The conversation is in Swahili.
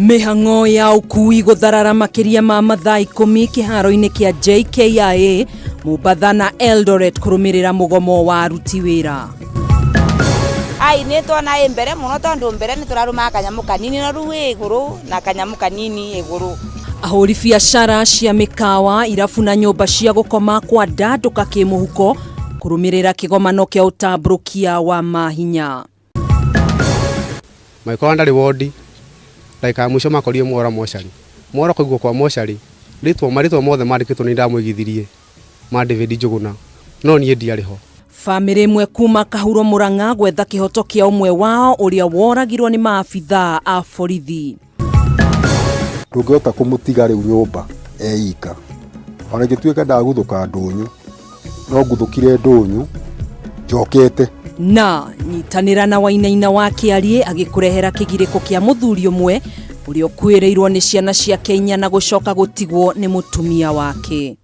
Mihang'o ya ukui gutharara makiria ma mathaa 10 kiharo-ini kia JKIA Mombasa na Eldoret kurumirira mugomo wa aruti wira. Ai ni twona imbere muno tondu mbere ni turaruma kanyamu kanini na ru iguru na kanyamu kanini iguru. Ahuri biacara cia mikawa irabu na nyumba cia gukoma kwa ndanduka kimuhuko kurumirira kigomano kia utamburukia wa mahinya. Maiko ndari wodi like mwisho makorie mwora moshari mwora kuigwo kwa moshari ritwa mothe marikitwo ni ndamwigithirie ma David Njuguna no nie ndiariho. Family imwe kuma Kahuro Murang'a gwetha kihoto kia umwe wao uria woragirwo ni maabitha a borithi. Ndungihota kumutiga riu nyumba eika ona gituika ndaguthuka ndunyu no nguthukire ndunyu njokete na nyitanira na Wainaina wa Kiarie agikurehera kigiriko kia muthuri umwe uria ukwireirwo ni ciana cia Kenya na gucoka gutigwo ni mutumia wake.